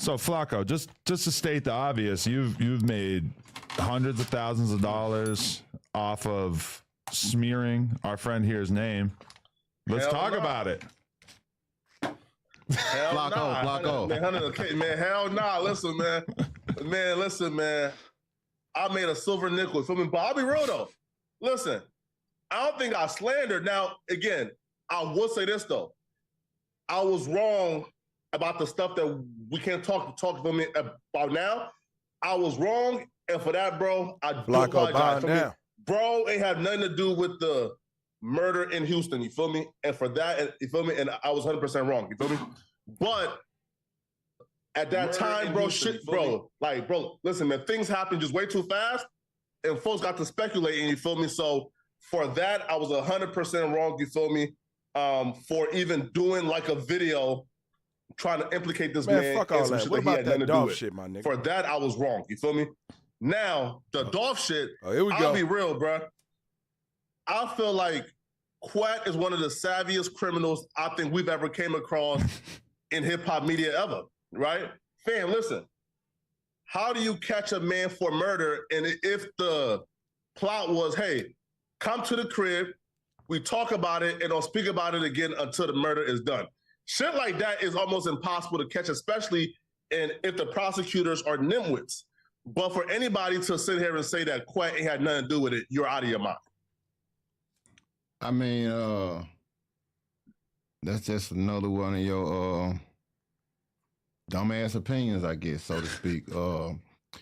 So Flakko, just to state the obvious, you've made hundreds of thousands of dollars off of smearing our friend here's name. Let's talk about it. Hell Flakko. Man, hell nah. Listen, man. I made a silver nickel. For me, but I'll be real though. Listen, I don't think I slandered. Now, again, I will say this though. I was wrong about the stuff that we can't talk to me about now. I was wrong, and for that, bro, I do apologize. Now. Bro, it had nothing to do with the murder in Houston, you feel me? And for that, you feel me? And I was 100% wrong, you feel me? But at that time, bro, listen, man, things happen just way too fast, and folks got to speculating, you feel me? So for that, I was 100% wrong, you feel me? For even doing like a video trying to implicate this man. Fuck all that. What about that Dolph shit, my nigga? For that, I was wrong, you feel me? Now, the Dolph shit, here we go. I'll be real, bro. I feel like Quet is one of the savviest criminals I think we've ever came across in hip-hop media ever, right? Fam, listen. How do you catch a man for murder? And if the plot was, hey, come to the crib, we talk about it, and don't speak about it again until the murder is done. Shit like that is almost impossible to catch, especially if the prosecutors are nimwits. But for anybody to sit here and say that Quet ain't had nothing to do with it, you're out of your mind. I mean, that's just another one of your dumbass opinions, I guess, so to speak.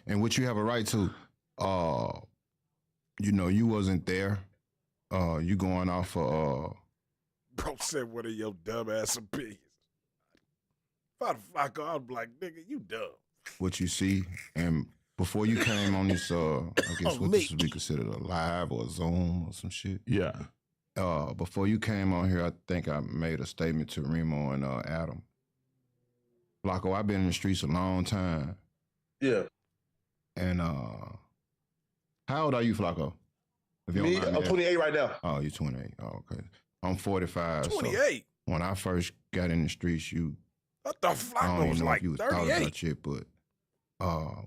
And which you have a right to. You know, you wasn't there. You going off of Bro said one of your dumbass opinions. If I'd Flakko, I'd be like, nigga, you dumb. what you see. And before you came on this, I guess what this would be considered a live or a Zoom or some shit. Yeah. Before you came on here, I think I made a statement to Remo and Adam. Flakko, I've been in the streets a long time. Yeah. And how old are you, Flakko? Me, I'm 28 right now. Oh, you're 28. Oh, okay. I'm 45. 28? So when I first got in the streets, I thought Flakko was like 38. About shit, but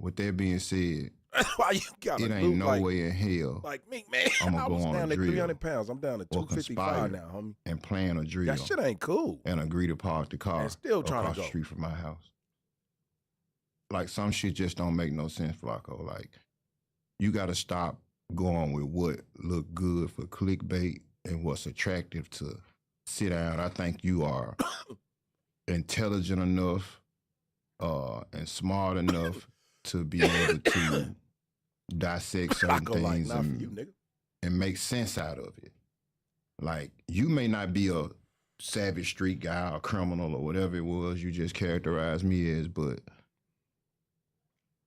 with that being said, Why you gotta it ain't no like, way in hell like me, man. I'ma I go was on a down to drill 300 pounds. I'm down to 255 now, homie. and plan a drill That shit ain't cool. and agree to park the car Man, still trying to across go. the street from my house. Like, some shit just don't make no sense, Flakko. Like, you gotta stop going with what look good for clickbait and what's attractive to sit down. I think you are intelligent enough and smart enough to be able to dissect certain things and make sense out of it. Like, you may not be a savage street guy or criminal or whatever it was you just characterized me as, but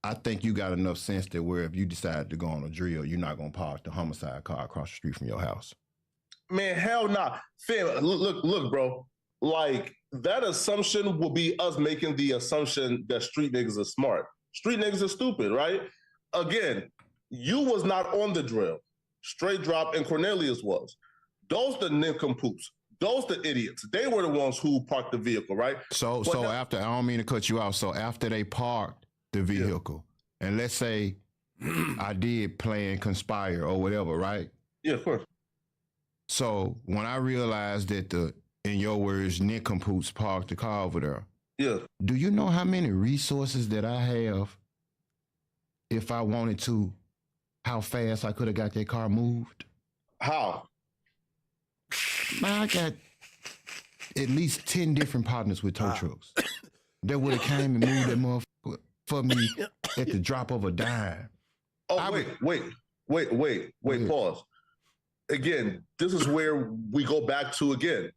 I think you got enough sense that where if you decide to go on a drill, you're not gonna park the homicide car across the street from your house. Man, hell nah. Fam, look, bro. Like, that assumption will be us making the assumption that street niggas are smart. Street niggas are stupid, right? Again, you was not on the drill. Straight Drop and Cornelius was. Those the nincompoops. Those the idiots. They were the ones who parked the vehicle, right? So after, I don't mean to cut you off, so after they parked the vehicle, and let's say I did plan, conspire or whatever, right? Yeah, of course. So when I realized that in your words, nincompoops parked the car over there, yeah. Do you know how many resources that I have if I wanted to, how fast I could have got that car moved? How? Man, I got at least 10 different partners with tow trucks that would have came and moved that motherfucker for me at the drop of a dime. Oh, wait, pause. Again, this is where we go back to again.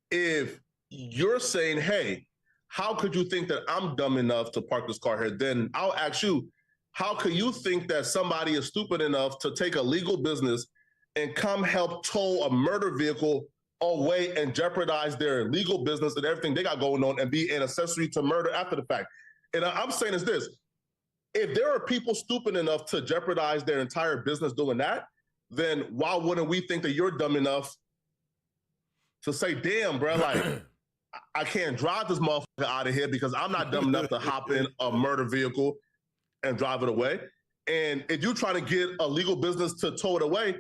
If you're saying, hey, how could you think that I'm dumb enough to park this car here? Then I'll ask you, how could you think that somebody is stupid enough to take a legal business and come help tow a murder vehicle away and jeopardize their legal business and everything they got going on and be an accessory to murder after the fact? And I'm saying is this, if there are people stupid enough to jeopardize their entire business doing that, then why wouldn't we think that you're dumb enough to say, damn, bro, like, I can't drive this motherfucker out of here because I'm not dumb enough to hop in a murder vehicle and drive it away. And if you try to get a legal business to tow it away,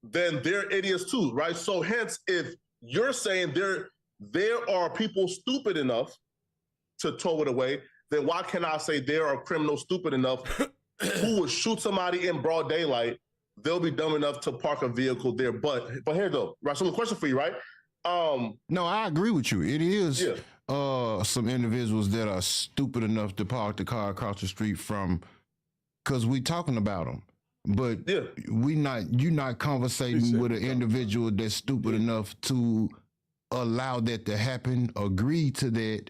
then they're idiots too, right? So hence, if you're saying there are people stupid enough to tow it away, then why can't I say there are criminals stupid enough who would shoot somebody in broad daylight? They'll be dumb enough to park a vehicle there. But here though, right? So the question for you, right? No, I agree with you. It is some individuals that are stupid enough to park the car across the street from, because we talking about them. But you're not conversating with an individual that's stupid enough to allow that to happen, agree to that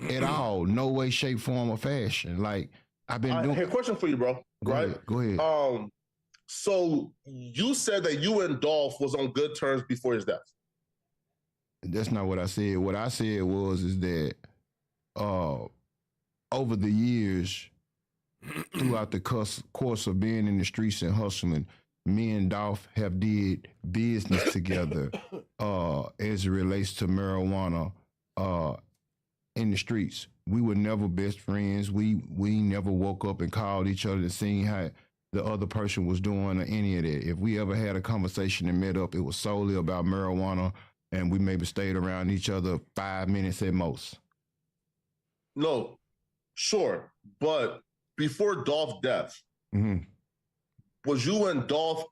at all. No way, shape, form, or fashion. Like, I've been doing. Here, question for you, bro. Go ahead. So you said that you and Dolph was on good terms before his death. That's not what I said. What I said is that over the years, throughout the course of being in the streets and hustling, me and Dolph have did business together as it relates to marijuana in the streets. We were never best friends. We never woke up and called each other and seen how the other person was doing or any of that. If we ever had a conversation and met up, it was solely about marijuana, and we maybe stayed around each other 5 minutes at most. No, sure. But before Dolph's death, was you and Dolph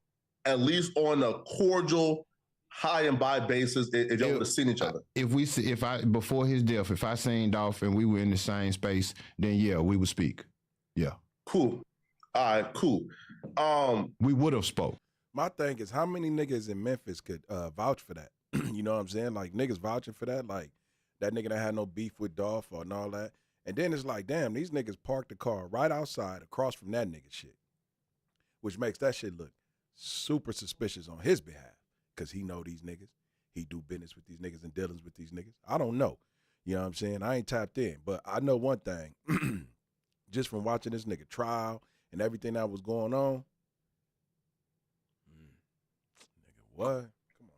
at least on a cordial, high and by basis if y'all would have seen each other? Before his death, if I seen Dolph and we were in the same space, then yeah, we would speak. Yeah. Cool. All right, cool. We would have spoke. My thing is, how many niggas in Memphis could vouch for that? You know what I'm saying? Like, niggas vouching for that, like that nigga that had no beef with Dolph and all that. And then it's like, damn, these niggas parked the car right outside across from that nigga shit, which makes that shit look super suspicious on his behalf because he know these niggas. He do business with these niggas and dealings with these niggas. I don't know. You know what I'm saying? I ain't tapped in, but I know one thing. Just from watching this nigga trial and everything that was going on. Nigga, what?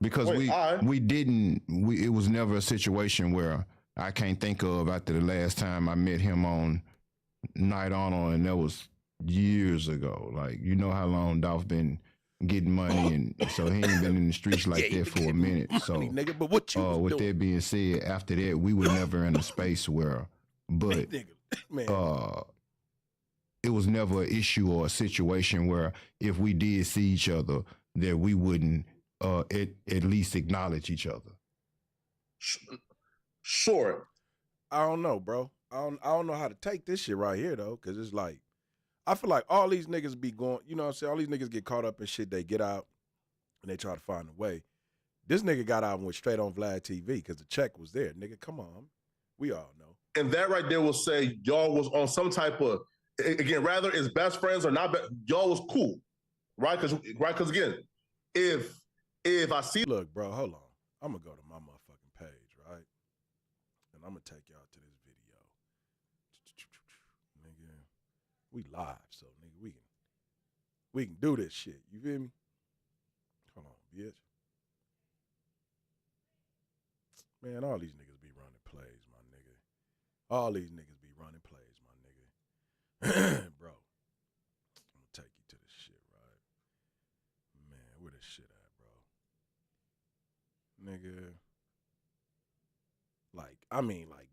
Because it was never a situation where I can't think of after the last time I met him on Night Honor, and that was years ago. Like, you know how long Dolph been getting money, and so he ain't been in the streets like that for a minute. So, nigga, but what you with doing? that being said, after that, we were never in a space where, but it was never an issue or a situation where if we did see each other, that we wouldn't at least acknowledge each other. Sure. I don't know, bro. I don't know how to take this shit right here, though, because it's like, I feel like all these niggas be going, you know what I'm saying? All these niggas get caught up in shit. They get out and they try to find a way. This nigga got out and went straight on Vlad TV because the check was there. Nigga, come on. We all know. And that right there will say y'all was on some type of, again, rather it's best friends or not, y'all was cool, right? Because again, if I see... Look, bro, hold on. I'm going to go to my motherfucking page, right? And I'm going to take y'all to this video. Nigga, we live, so nigga, we can do this shit. You feel me? Hold on, bitch. Man, all these niggas be running plays, my nigga. All these niggas be running plays, my nigga. Bro, I'm going to take you to this shit, right? Man, where this shit at, bro? Nigga. Like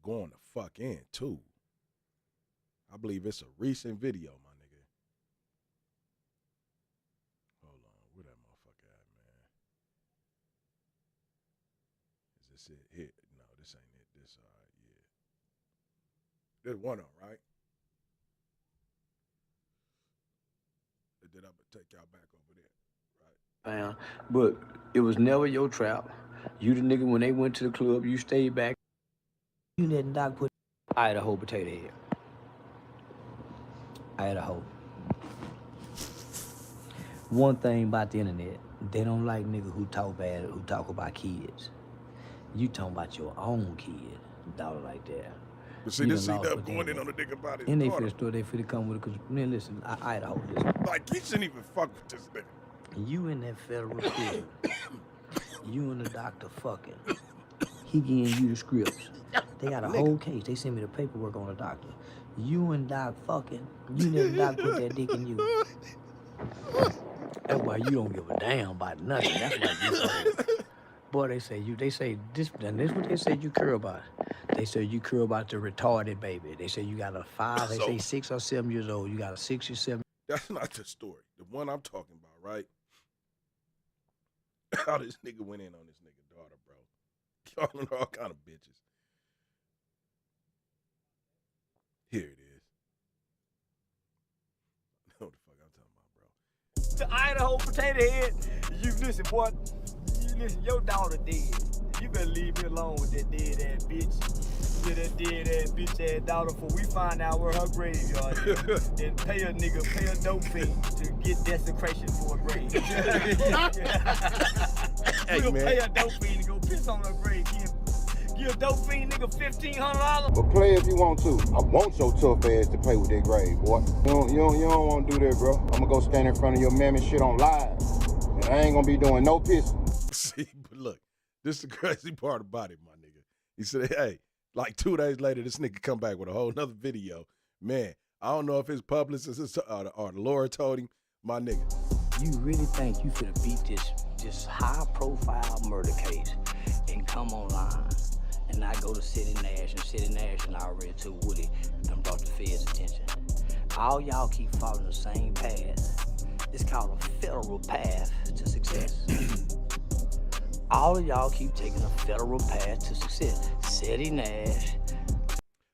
going the fuck in, too. I believe it's a recent video, my nigga. Hold on, where that motherfucker at, man? Is this it? Here? No, this ain't it. This, all right, yeah. There's one on, right? And then I'm going to take y'all back over there, right? But it was never your trap. You the nigga, when they went to the club, you stayed back. You let Doc put... I had a whole potato head. I had a whole. One thing about the internet, they don't like niggas who talk bad, who talk about kids. You talking about your own kid, daughter like that. But see, this ain't up going in on the nigga about his and they daughter. feel story, they feel come with it, because, man, listen, I had a whole this. Like, he shouldn't even fuck with this nigga. You in that federal prison. You and the doctor fucking. He getting you the scripts. They got a whole case. They sent me the paperwork on the doctor. You and Doc fucking. You never Doc put that dick in you. That's why you don't give a damn about nothing. That's why you fucking. Boy, they say this, and this what they say you care about. They say you care about the retarded baby. They say you got a 5, they say 6 or 7 years old. You got a 6 or 7. That's not the story. The one I'm talking about, right? How this nigga went in on this nigga daughter, bro. Calling her all kind of bitches. Here it is. I know what the fuck I'm talking about, bro. The Idaho potato head. You listen, boy. You listen, your daughter dead. You better leave me alone with that dead ass bitch. With that dead ass bitch ass daughter before we find out where her graveyard is. And pay a dope fiend to get desecration for a grave. Hey, We gonna man. pay a dope fiend to go piss on her grave. Give a dope fiend nigga $1,500. But play if you want to. I want your tough ass to play with that grave, boy. You don't want to do that, bro. I'm gonna go stand in front of your mammy shit on live. And I ain't gonna be doing no pissing. See, but look, this is the crazy part about it, my nigga. He said, hey, like 2 days later, this nigga come back with a whole nother video. Man, I don't know if his publicist or Laura told him, my nigga. You really think you finna beat this high-profile murder case and come online and not go to City Nash, and City Nash and I already took Woody and brought the feds' attention. All y'all keep following the same path. It's called a federal path to success. All of y'all keep taking a federal path to success. City Nash.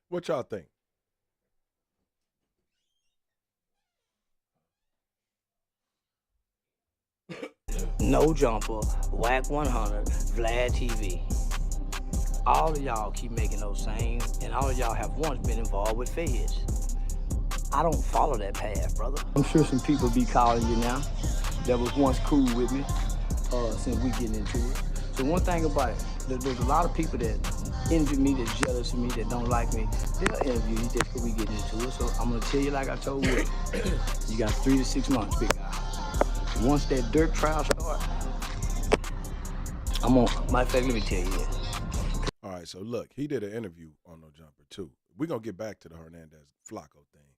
What y'all think? No Jumper, Whack 100, Vlad TV. All of y'all keep making those same, and all of y'all have once been involved with feds. I don't follow that path, brother. I'm sure some people be calling you now that was once cool with me, since we getting into it. So one thing about it, there's a lot of people that envy me, that's jealous of me, that don't like me. They'll interview you just because we getting into it. So I'm gonna tell you like I told Woody, you got 3 to 6 months, big guy. Once that dirt trial starts, matter of fact, let me tell you this. All right, so look, he did an interview on No Jumper too. We're gonna get back to the Hernandez Flakko thing.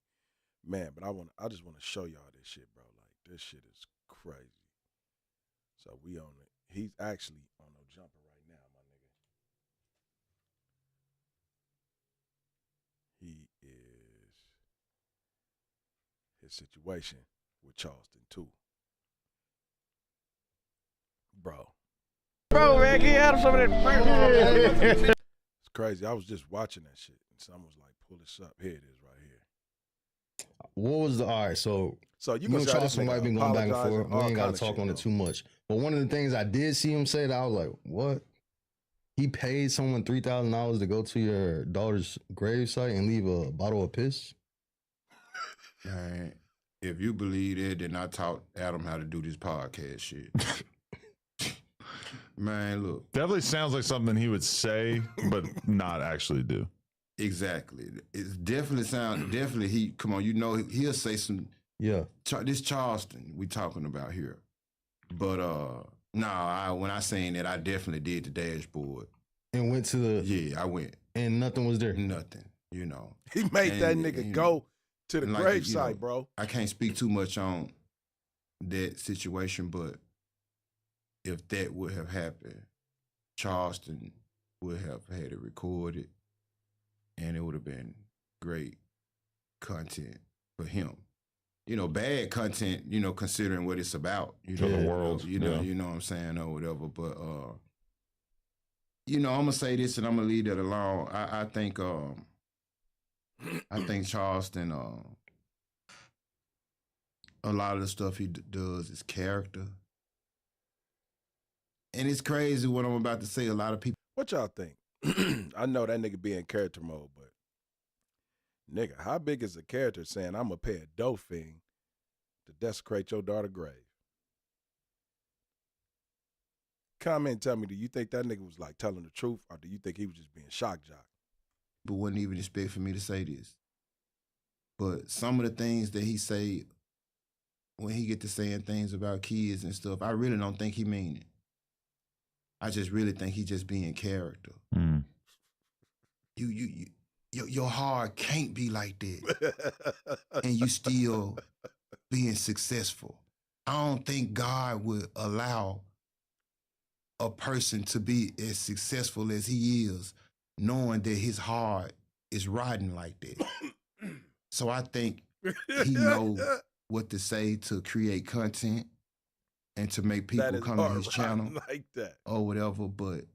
Man, but I just want to show y'all this shit, bro. Like, this shit is crazy. So we on it. He's actually on No Jumper right now, my nigga. He is his situation with Charleston too. Bro. Bro, man, can you have some of that? It's crazy. I was just watching that shit, and someone was like, pull this up. Here it is right here. What was the all right? So You me gonna and say this Charleston nigga might be going back and apologizing, forth. We all ain't kind got of to talk shit, on though. it too much. But one of the things I did see him say that I was like, what? He paid someone $3,000 to go to your daughter's gravesite and leave a bottle of piss? Man, if you believe it, then I taught Adam how to do this podcast shit. Man, look. Definitely sounds like something he would say, but not actually do. Exactly. It's definitely he, come on, you know, he'll say some, Yeah. this Charleston we talking about here. But, when I saying that, I definitely did the dashboard. And went to the... Yeah, I went. And nothing was there? Nothing, you know. He made that nigga go to the like, gravesite, bro. I can't speak too much on that situation, but if that would have happened, Charleston would have had it recorded, and it would have been great content for him. You know, bad content, you know, considering what it's about. You know, the world. You know what I'm saying, or whatever. But you know, I'm gonna say this and I'm gonna leave that alone. I think Charleston, a lot of the stuff he does is character. And it's crazy what I'm about to say. A lot of people. What y'all think? I know that nigga be in character mode, but nigga, how big is a character saying I'm gonna pay a dope fiend to desecrate your daughter's grave? Comment and tell me, do you think that nigga was like telling the truth, or do you think he was just being shock jock? People wouldn't even expect for me to say this. But some of the things that he say when he get to saying things about kids and stuff, I really don't think he mean it. I just really think he just being character. Mm. Your heart can't be like that, and you still being successful. I don't think God would allow a person to be as successful as he is, knowing that his heart is rotten like that. So I think he knows what to say to create content and to make people come to his channel like that or whatever. But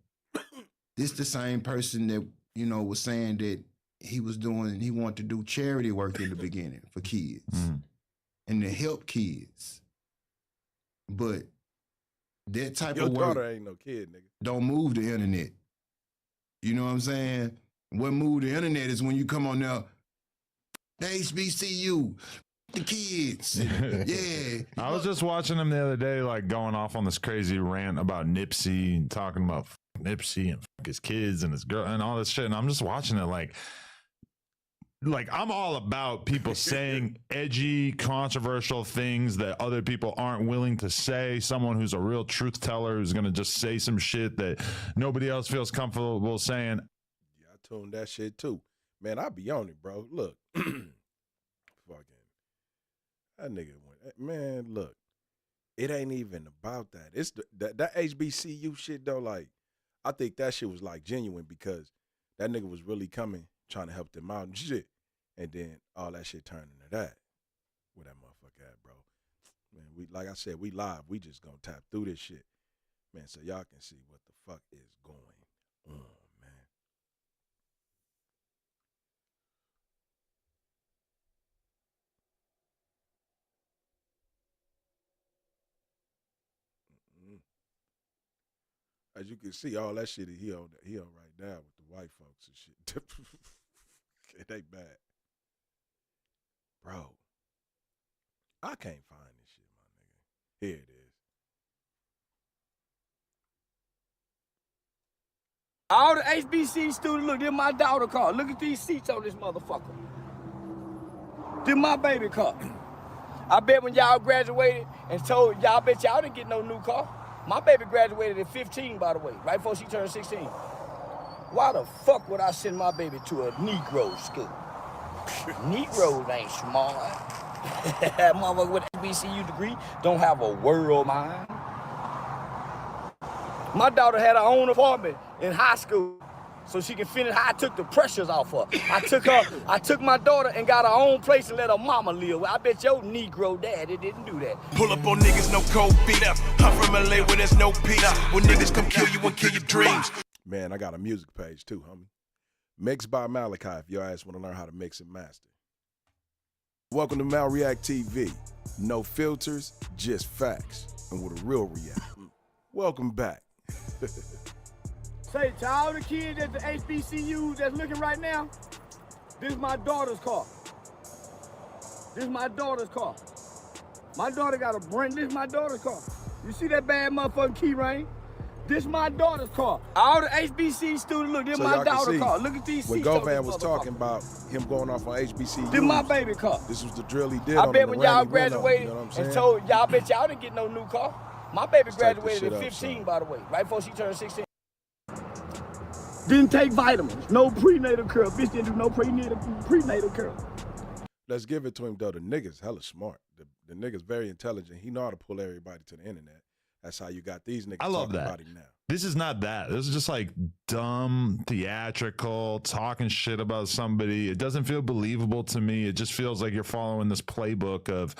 this the same person that, you know, was saying that he wanted to do charity work in the beginning for kids and to help kids. But that type Your of work daughter ain't no kid, nigga. don't move the internet. You know what I'm saying? What move the internet is when you come on there, the HBCU, the kids. Yeah. I was just watching him the other day, like going off on this crazy rant about Nipsey and talking about Nipsey and his kids and his girl and all this shit. And I'm just watching it like I'm all about people saying edgy, controversial things that other people aren't willing to say. Someone who's a real truth teller who's going to just say some shit that nobody else feels comfortable saying. Yeah, I tuned that shit too. Man, I be on it, bro. Look. Fucking. That nigga went, man, look. It ain't even about that. It's that HBCU shit, though, like, I think that shit was, like, genuine because that nigga was really coming, trying to help them out and shit. And then all that shit turned into that. Where that motherfucker at, bro? Man, we like I said, we live. We just gonna tap through this shit. Man, so y'all can see what the fuck is going on, man. As you can see, all that shit he on right now with the white folks and shit. It ain't bad. Bro, I can't find this shit, my nigga. Here it is. All the HBC students, look, this my daughter car. Look at these seats on this motherfucker. This my baby car. I bet when y'all graduated and told y'all, bet y'all didn't get no new car. My baby graduated at 15, by the way, right before she turned 16. Why the fuck would I send my baby to a Negro school? Negroes ain't smart. Motherfucker with an HBCU degree don't have a world mind. My daughter had her own apartment in high school so she can finish. I took the pressures off her. I took my daughter and got her own place and let her mama live. I bet your Negro daddy didn't do that. Pull up on niggas, no cold feet. I'm from LA where there's no peace. When niggas come kill you and kill your dreams. Man, I got a music page too, homie. Mixed by Malachi if your ass want to learn how to mix and master. Welcome to Mal React TV. No filters, just facts. And with a real react. Welcome back. Say to all the kids at the HBCU that's looking right now, this is my daughter's car. This is my daughter's car. My daughter got a brand, this is my daughter's car. You see that bad motherfucking key ring? This is my daughter's car. All the HBC students, look, this is my daughter's car. Look at these seats. When Govan was talking about him going off on HBCU, this is my baby car. This was the drill he did. I bet when y'all graduated and told y'all, bet y'all didn't get no new car. My baby graduated at 15, by the way, right before she turned 16. Didn't take vitamins, no prenatal care. Bitch didn't do no prenatal care. Let's give it to him, though. The nigga's hella smart. The nigga's very intelligent. He know how to pull everybody to the internet. That's how you got these niggas I love talking that. about him now. This is not that. This is just like dumb, theatrical, talking shit about somebody. It doesn't feel believable to me. It just feels like you're following this playbook of,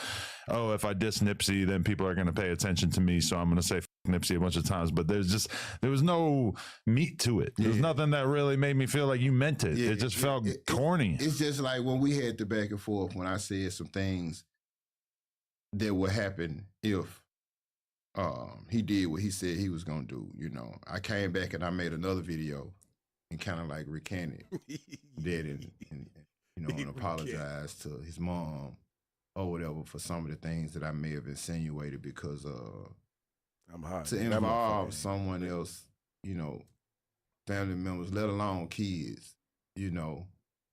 oh, if I diss Nipsey, then people are going to pay attention to me. So I'm going to say F Nipsey a bunch of times. But there was no meat to it. There's nothing that really made me feel like you meant it. It just felt corny. It's just like when we had the back and forth when I said some things that would happen if he did what he said he was gonna do. You know, I came back and I made another video and kind of like recanted that and you know, and apologized to his mom or whatever for some of the things that I may have insinuated because I'm hot. to involve someone else, you know, family members, let alone kids, you know,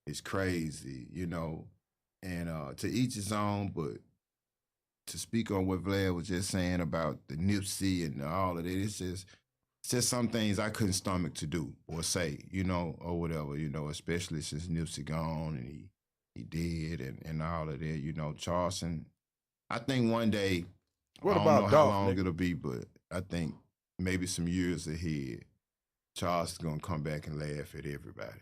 it's crazy, you know, and to each his own, but to speak on what Vlad was just saying about the Nipsey and all of that, it's just, just some things I couldn't stomach to do or say, you know, or whatever, you know, especially since Nipsey gone and he did and all of that, you know, Charleston. I think one day, What I don't about know Dolph, how long nigga? it'll be, but I think maybe some years ahead, Charleston's gonna come back and laugh at everybody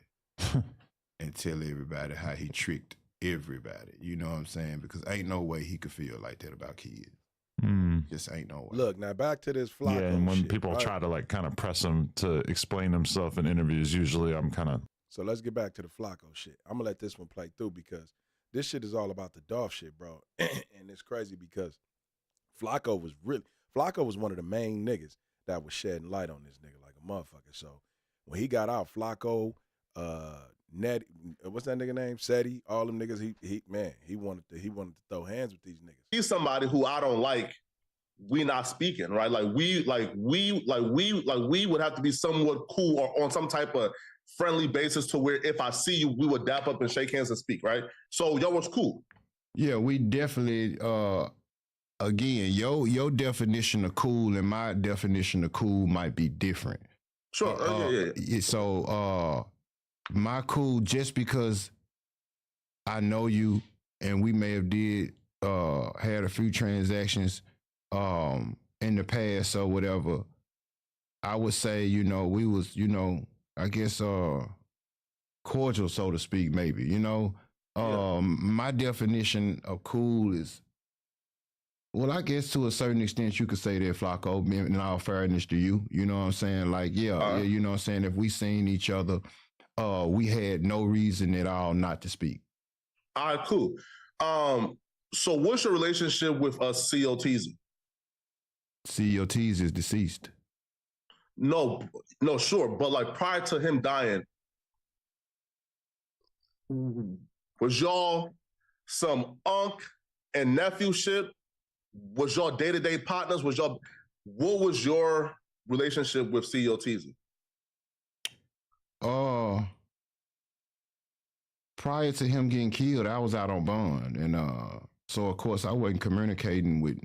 and tell everybody how he tricked everybody. You know what I'm saying? Because ain't no way he could feel like that about kids. Just ain't no way. Look, now back to this Flacco Yeah, and when shit, people right? try to like kind of press him to explain himself in interviews, usually I'm kind of. So let's get back to the Flacco shit. I'm gonna let this one play through because this shit is all about the Dolph shit, bro. And it's crazy because Flacco was one of the main niggas that was shedding light on this nigga like a motherfucker. So when he got out, Flacco, Ned, what's that nigga name? Seti, all them niggas. He wanted to throw hands with these niggas. He's somebody who I don't like. We not speaking, right? We would have to be somewhat cool or on some type of friendly basis to where if I see you, we would dap up and shake hands and speak, right? So y'all was cool. Yeah, we definitely. Again, your definition of cool and my definition of cool might be different. Sure. Yeah. So my cool, just because I know you and we may have had a few transactions in the past or whatever, I would say, you know, we was, you know, I guess cordial, so to speak, maybe, you know. My definition of cool is, well, I guess to a certain extent you could say that, Flacco, in all fairness to you, you know what I'm saying? Like, yeah, you know what I'm saying? If we seen each other, we had no reason at all not to speak. All right, cool. So what's your relationship with COTZ? COTZ is deceased. No, sure. But like prior to him dying, was y'all some unc and nephew shit? Was y'all day-to-day partners? What was your relationship with COTZ? Prior to him getting killed, I was out on bond. And so of course I wasn't communicating with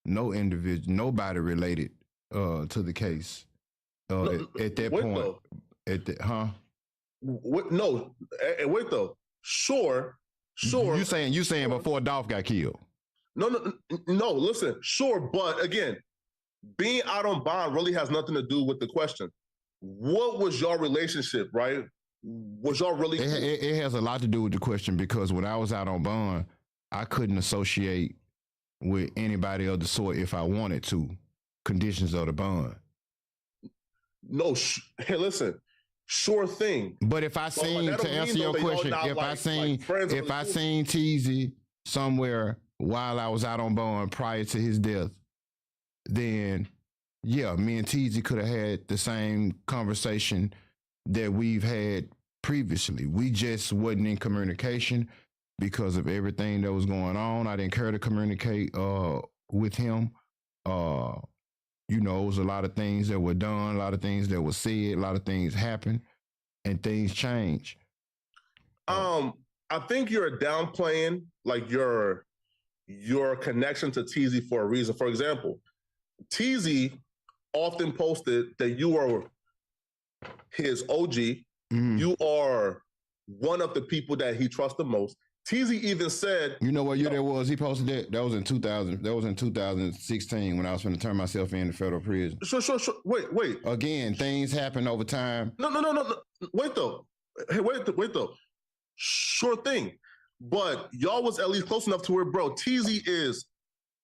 nobody related to the case. At that point. Though? What, no, wait though. Sure. You saying before Dolph got killed? No, listen, sure, but again, being out on bond really has nothing to do with the question. What was your relationship, right? Was y'all really cool? It has a lot to do with the question, because when I was out on bond, I couldn't associate with anybody of the sort if I wanted to. Conditions of the bond. No, hey, listen, sure thing. But if I seen, to answer your question, if I seen TZ somewhere while I was out on bond prior to his death, then yeah, me and TZ could have had the same conversation that we've had previously. We just wasn't in communication because of everything that was going on. I didn't care to communicate with him. You know, it was a lot of things that were done, a lot of things that were said, a lot of things happened, and things change. I think you're downplaying like your connection to TZ for a reason. For example, TZ often posted that you are his OG. Mm-hmm. You are one of the people that he trusts the most. TZ even said, you know what year that was? He posted that. That was in 2000. That was in 2016 when I was going to turn myself in to federal prison. Sure. Wait. Again, things happen over time. No. Wait though. Hey, wait though. Sure thing. But y'all was at least close enough to where, bro, TZ is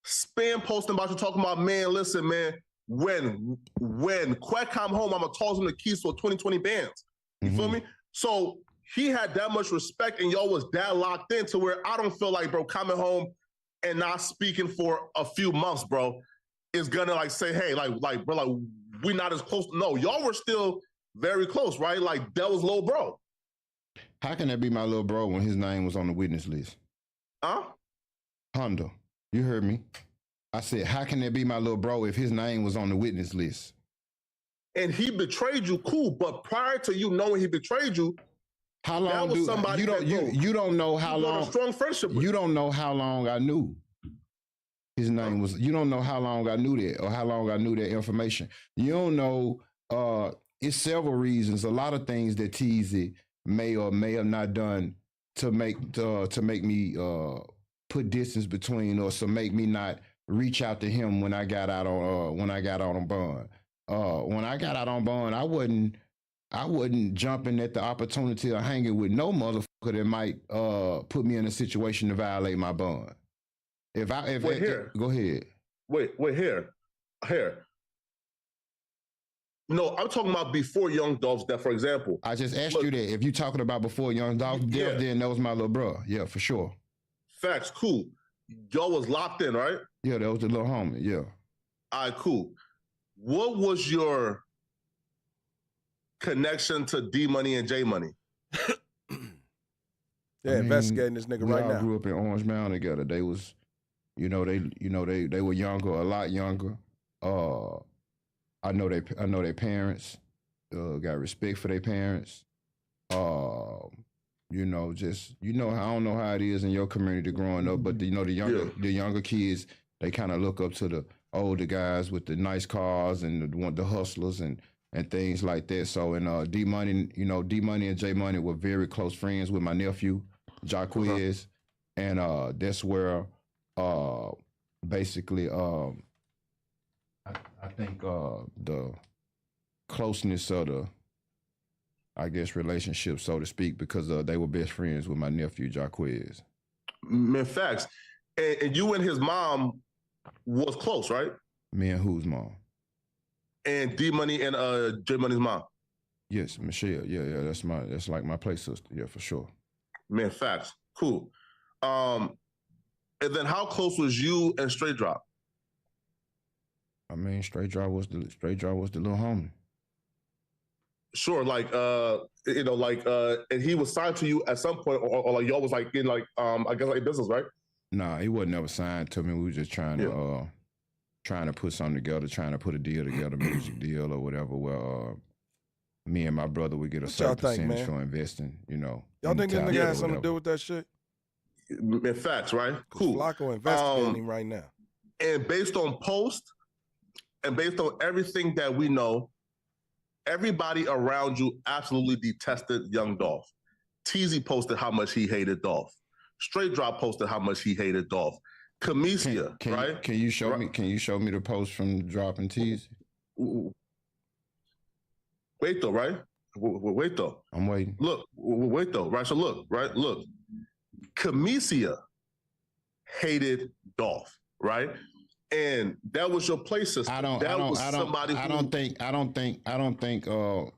spam posting about you, talking about, man, listen, man, when Quack come home, I'm going to toss him the keys for 2020 bands. You feel me? So he had that much respect and y'all was that locked in to where I don't feel like, bro, coming home and not speaking for a few months, bro, is gonna like say, hey, like, bro, like, we not as close. No, y'all were still very close, right? Like, that was little bro. How can that be my little bro when his name was on the witness list? Huh? Honda, you heard me. I said, how can that be my little bro if his name was on the witness list? And he betrayed you, cool. But prior to you knowing he betrayed you, how long you don't know how long a strong friendship with. You don't know how long I knew His name was. You don't know how long I knew that, or how long I knew that information. You don't know. It's several reasons. A lot of things that Teezy may or may have not done to make me put distance between us, to make me not reach out to him when I got out on bond. When I got out on bond, I wasn't jumping at the opportunity of hanging with no motherfucker that might put me in a situation to violate my bond. Go ahead. Wait, here. No, I'm talking about before Young Dolph's death, for example. I just asked you that. If you're talking about before Young Dolph's death, then that was my little bro. Yeah, for sure. Facts, cool. Y'all was locked in, right? Yeah, that was the little homie, yeah. All right, cool. What was your connection to D Money and J Money? Investigating this nigga right now. We all grew up in Orange Mound together. They was, they were younger, a lot younger. I know their parents. Got respect for their parents. I don't know how it is in your community growing up, but the younger kids, they kind of look up to the older guys with the nice cars and the hustlers and things like that. So D Money and J Money were very close friends with my nephew, Jaquiz, and that's where basically I think the closeness of the, I guess, relationship, so to speak, because they were best friends with my nephew, Jaquiz. Man, facts. And you and his mom was close, right? Me and whose mom? And D Money and J Money's mom. Yes, Michelle. Yeah. That's like my play sister. Yeah, for sure. Man, facts. Cool. And then how close was you and Straight Drop? I mean, Straight Drop was the little homie. Sure, and he was signed to you at some point, or like y'all was like in I guess like business, right? Nah, he wasn't never signed to me. We were just trying to put something together, trying to put a deal together, music deal or whatever. Well, me and my brother would get a certain percentage for investing. Y'all think this nigga has something to do with that shit? In facts, right? Cool. Flakko investigating him right now. And based on post, and based on everything that we know, everybody around you absolutely detested Young Dolph. Teezy posted how much he hated Dolph. Straight Drop posted how much he hated Dolph. Camicia, right? Can you show me? Can you show me the post from Drop and Teezy? Wait though, right? Wait though. I'm waiting. Look, wait though, right? So look, right? Look, Camicia hated Dolph, right? And that was your play sister. I don't think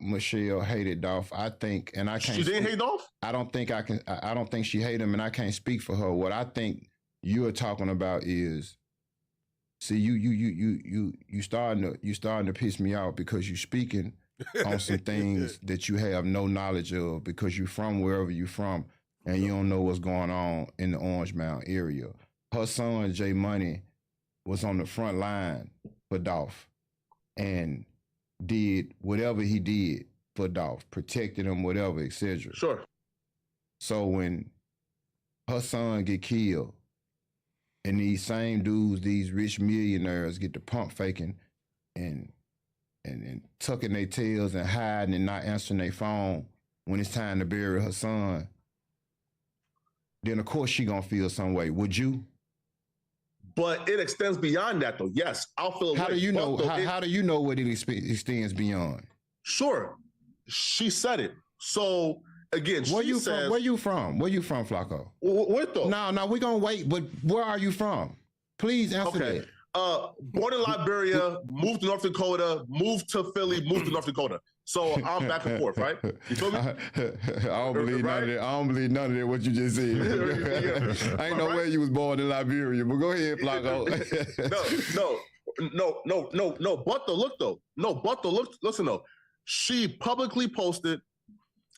Michelle hated Dolph. I think, and I can't. She didn't hate Dolph? I don't think she hated him, and I can't speak for her. What I think you're talking about is, see, you starting to piss me out because you speaking on some things that you have no knowledge of because you're from wherever you're from and you don't know what's going on in the Orange Mound area. Her son, J Money, was on the front line for Dolph and did whatever he did for Dolph, protected him, whatever, etc. Sure. So when her son get killed and these same dudes, these rich millionaires get to pump faking and tucking their tails and hiding and not answering their phone when it's time to bury her son, then of course she gonna feel some way. Would you? But it extends beyond that, though. Yes, I'll feel. How do you know? How do you know what it extends beyond? Sure, she said it. So again, where you from? Where you from? Where you from, Flakko? What though? No, we're gonna wait. But where are you from? Please answer that. Born in Liberia, moved to North Dakota, moved to Philly, moved to North Dakota. So I'm back and forth, right? You feel me? I don't believe none of that. I don't believe none of that. What you just said. I ain't know where you was born in Liberia, but go ahead, Flakko. No. But the look. Listen though, she publicly posted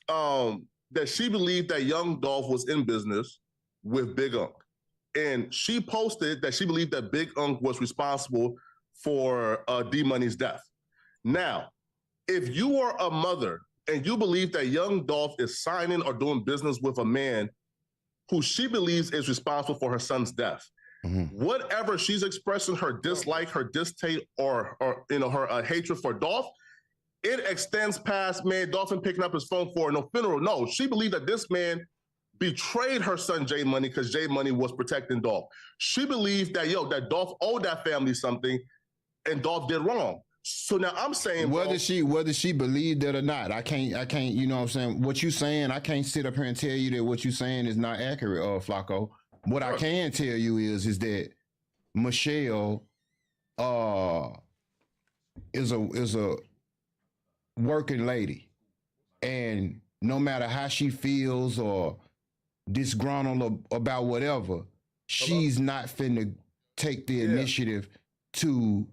that she believed that Young Dolph was in business with Big Unk. And she posted that she believed that Big Unk was responsible for D Money's death. Now, if you are a mother and you believe that Young Dolph is signing or doing business with a man who she believes is responsible for her son's death, Whatever she's expressing her dislike, her distaste, or her hatred for Dolph, it extends past Dolphin picking up his phone for no funeral. No, she believed that this man betrayed her son J Money because J Money was protecting Dolph. She believed that that Dolph owed that family something, and Dolph did wrong. So now I'm saying whether she believed it or not, I can't, you know what I'm saying? What you saying, I can't sit up here and tell you that what you saying is not accurate, Flakko. What I can tell you is that Michelle is a working lady, and no matter how she feels or disgruntled about whatever, she's not finna take the initiative to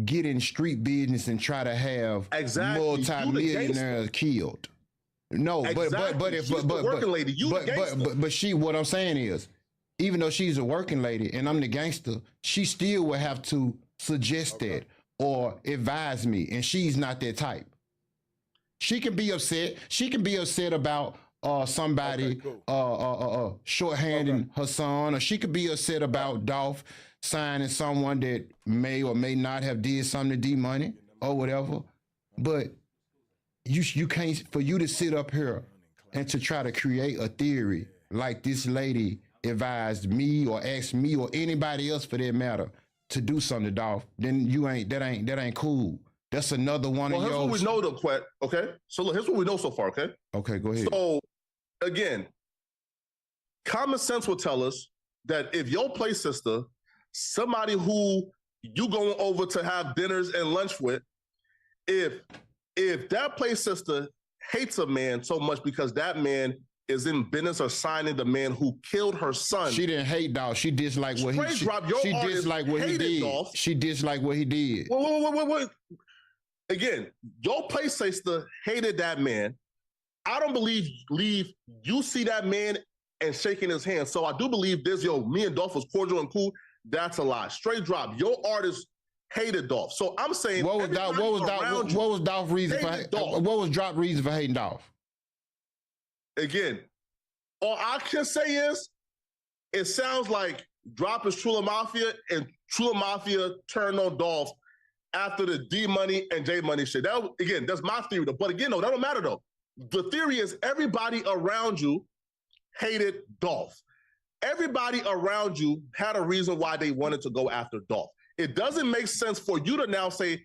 get in street business and try to have multi-millionaires killed. No, but she, what I'm saying is, even though she's a working lady and I'm the gangster, she still would have to suggest that or advise me, and she's not that type. She can be upset. She can be upset about somebody shorthanding her son, or she could be upset about Dolph signing someone that may or may not have did something to D-Money or whatever. But you can't, for you to sit up here and to try to create a theory like this lady advised me or asked me or anybody else for that matter to do something to Dolph, then that ain't cool. That's another one of yours. Well, here's what we know though, Quet, okay? So look, here's what we know so far, okay? Okay, go ahead. So again, common sense will tell us that if your play sister, somebody who you going over to have dinners and lunch with, if that play sister hates a man so much because that man is in business or signing the man who killed her son. She didn't hate Dolph. She disliked what he did. She disliked what he did. She disliked what he did. Wait. Again, your play sister hated that man. I don't believe you see that man and shaking his hand. So I do believe this, me and Dolph was cordial and cool. That's a lie. Straight drop. Your artist hated Dolph. So I'm saying what was Dolph's reason for hating Dolph? Again, all I can say is it sounds like Drop is Trula Mafia, and Trula Mafia turned on Dolph after the D-Money and J-Money shit. That's my theory. But again, that don't matter though. The theory is everybody around you hated Dolph. Everybody around you had a reason why they wanted to go after Dolph. It doesn't make sense for you to now say,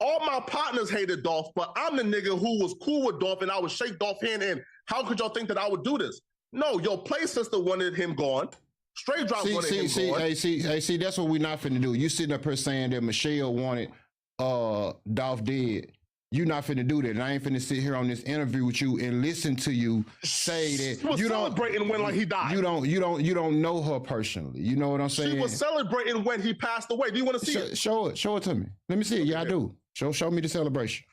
all my partners hated Dolph, but I'm the nigga who was cool with Dolph and I would shake Dolph's hand in. How could y'all think that I would do this? No, your play sister wanted him gone. Straight drop wanted him gone. See, that's what we're not finna do. You sitting up here saying that Michelle wanted Dolph dead. You not finna do that. And I ain't finna sit here on this interview with you and listen to you say that you don't celebrating when like he died. You don't know her personally. You know what I'm saying? She was celebrating when he passed away. Do you want to see it? Show it to me. Let me see it. Yeah, I do. Show me the celebration.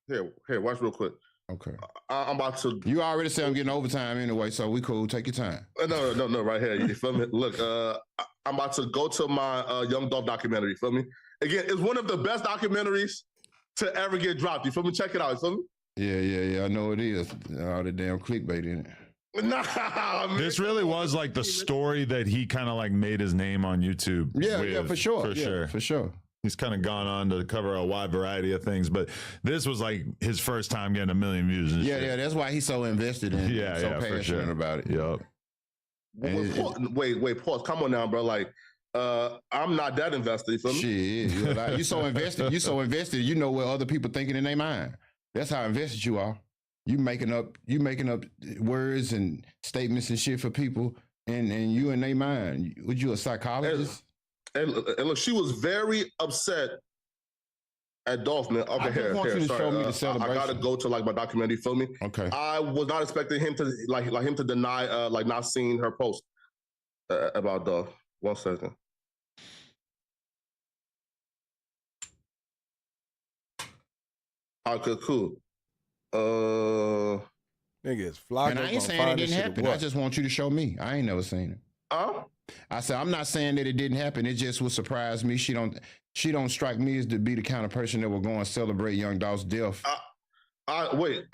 Here, watch real quick. Okay. I'm about to. You already said I'm getting overtime anyway, so we cool. Take your time. No, right here. You feel me? Look, I'm about to go to my Young Dolph documentary. You feel me? Again, it's one of the best documentaries to ever get dropped. You feel me? Check it out. You feel me? Yeah. I know it is. All the damn clickbait in it. Nah, man. This really was like the story that he kind of like made his name on YouTube. Yeah, for sure. He's kind of gone on to cover a wide variety of things, but this was like his first time getting 1 million views. And shit. That's why he's so invested in it. So passionate about it. Yep. Wait, pause. Come on now, bro. Like, I'm not that invested. You feel me? Shit, you so invested. You so invested. You know what other people thinking in their mind. That's how invested you are. You making up words and statements and shit for people, and you in their mind. Would you a psychologist? And look, she was very upset at Dolph, man. Okay, here. Sorry, I gotta go to like my documentary. Feel me? Okay. I was not expecting him to him to deny not seeing her post about Dolph. 1 second. Okay, cool. Nigga, it's Flakko. And I ain't saying it didn't happen. I just want you to show me. I ain't never seen it. I said I'm not saying that it didn't happen. It just would surprise me. She don't strike me as to be the kind of person that will go and celebrate Young Dolph's death. Look.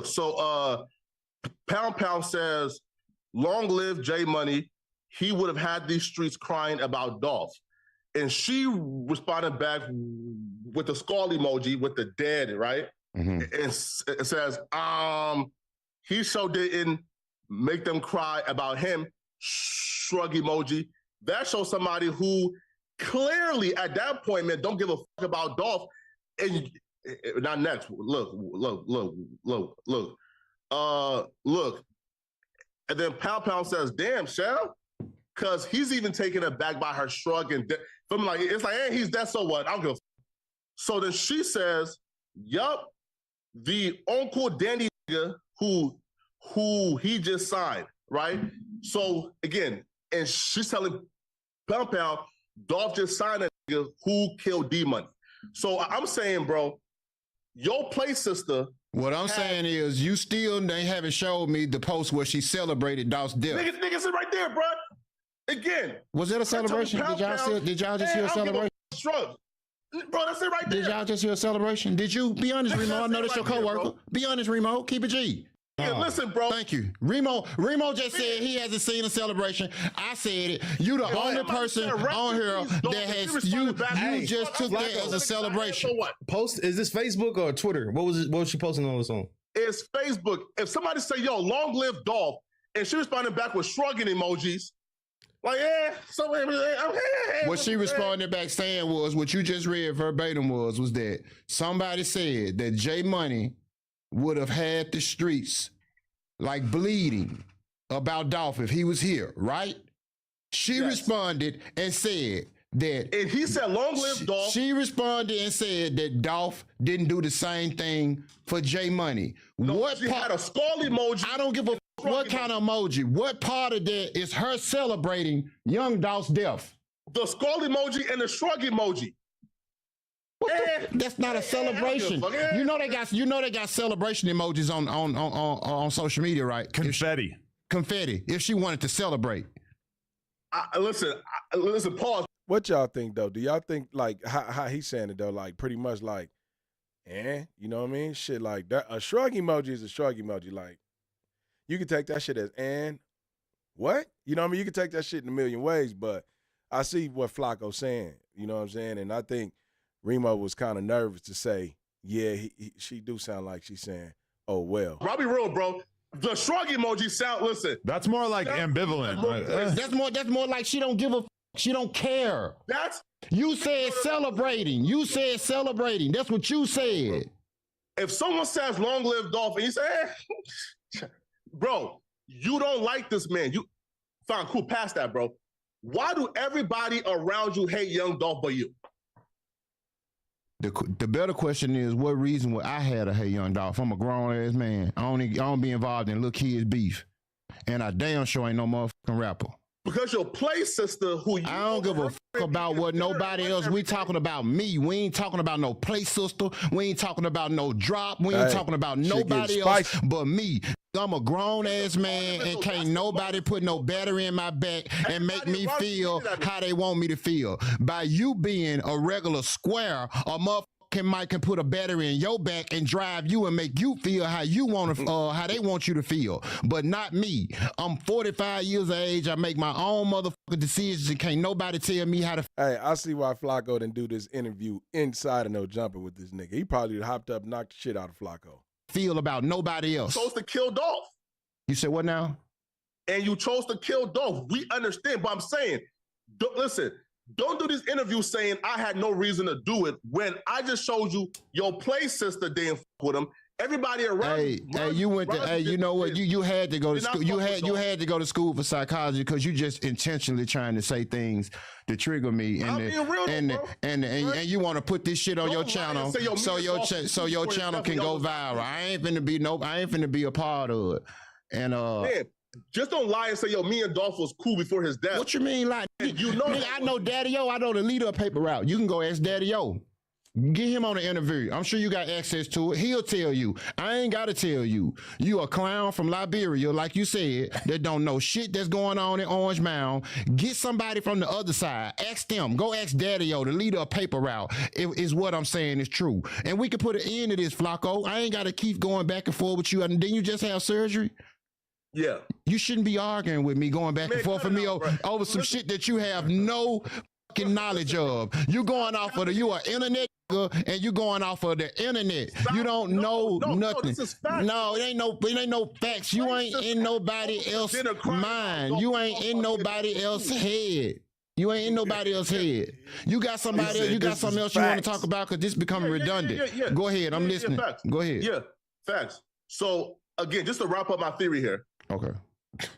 So Pound says, long live J Money. he would have had these streets crying about Dolph. And she responded back with the skull emoji with the dead, right? Mm-hmm. And it says, he so didn't make them cry about him, shrug emoji. That shows somebody who clearly at that point, man, don't give a fuck about Dolph. And not next. Look. And then Pound says, damn, Shell. Because he's even taken aback by her shrug. And from like, it's like, hey, he's dead, so what? I don't give a fuck. So then she says, yup, the Uncle Danny who he just signed, right? So again, and she's telling Pound, Dolph just signed a nigga who killed D-Money. So I'm saying, bro, your play sister. What I'm saying is, you still they haven't showed me the post where she celebrated Dolph's death. Niggas right there, bro. Again, was it a celebration? Did y'all just hear a celebration? Shrug. Bro, that's it right there. Did y'all just hear a celebration? Did you? Be honest, Remo. I know that's your coworker. Be honest, Remo. Keep it G. Yeah, listen, bro. Thank you. Remo just said he hasn't seen a celebration. I said it. You the only person on here that has you just took that as a celebration. So what? Post, is this Facebook or Twitter? What was she posting on this on? It's Facebook. If somebody say, yo, long live Dolph, and she responded back with shrugging emojis, like, what she responded back saying was, what you just read verbatim was that somebody said that J Money would have had the streets like bleeding about Dolph if he was here, right? She responded and said that. And he said, long live Dolph. She responded and said that Dolph didn't do the same thing for J Money. No, she had a skull emoji. I don't give a what kind of emoji. What part of that is her celebrating Young Dolph's death? The skull emoji and the shrug emoji. That's not a celebration. You know they got celebration emojis on social media, right? Confetti. If she wanted to celebrate. Listen, pause. What y'all think though? Do y'all think like how he's saying it though? Like pretty much like, you know what I mean? Shit like that. A shrug emoji is a shrug emoji. Like you can take that shit as what? You know what I mean? You can take that shit in a million ways, but I see what Flakko's saying. You know what I'm saying? And I think Remo was kind of nervous to say, yeah, she do sound like she's saying, oh, well. I'll be real, bro. The shrug emoji sound, listen. That's more like ambivalent. That's more like she don't give a, she don't care. You said celebrating. You said celebrating. That's what you said. If someone says long live Dolph and you say, bro, you don't like this man. You fine, cool, past that, bro. Why do everybody around you hate Young Dolph but you? The better question is, what reason would I have to hate Young Dolph? I'm a grown ass man. I don't be involved in little kids beef, and I damn sure ain't no motherfucking rapper. Because your play sister, who you I don't give a fuck about what nobody else. We talking about me. We ain't talking about no play sister. We ain't talking about no drop. We ain't talking about nobody else but me. I'm a grown ass man, and can't nobody put no battery in my back and make me feel how they want me to feel. By you being a regular square, a motherfucking Mike can put a battery in your back and drive you and make you feel how you want to, how they want you to feel, but not me. I'm 45 years of age. I make my own motherfucking decisions, and can't nobody tell me how to. Hey, I see why Flakko didn't do this interview inside of No Jumper with this nigga. He probably hopped up and knocked the shit out of Flakko. Feel about nobody else. You chose to kill Dolph. You said what now? And you chose to kill Dolph. We understand, but I'm saying, listen, don't do this interview saying I had no reason to do it when I just showed you your play sister didn't fuck with him. Everybody around. You went to. You know what? You had to go to school. You had to go to school for psychology because you just intentionally trying to say things to trigger me, and you want to put this shit on your channel so your channel can go viral. I ain't finna be a part of it. And man, just don't lie and say, yo, me and Dolph was cool before his death. What you mean, like? You know, I know Daddy-O. I know the leader of Paper Route. You can go ask Daddy-O. Get him on the interview. I'm sure you got access to it. He'll tell you. I ain't got to tell you. You a clown from Liberia, like you said, that don't know shit that's going on in Orange Mound. Get somebody from the other side. Ask them. Go ask Daddy-O, the leader of Paper Route, is what I'm saying is true. And we can put an end to this, Flakko. I ain't got to keep going back and forth with you. And then you just have surgery. Yeah. You shouldn't be arguing with me, going back and forth with me over some shit that you have no fucking knowledge of. You going off of you an internet nigga, and you going off of the internet. You don't know nothing. This is facts. No, it ain't no facts. You ain't in nobody else's mind. You ain't in nobody else's head. You ain't in nobody else's head. You got somebody else. You got something else you want to talk about because this is becoming redundant. Go ahead. I'm listening. Go ahead. Yeah, facts. So again, just to wrap up my theory here. Okay.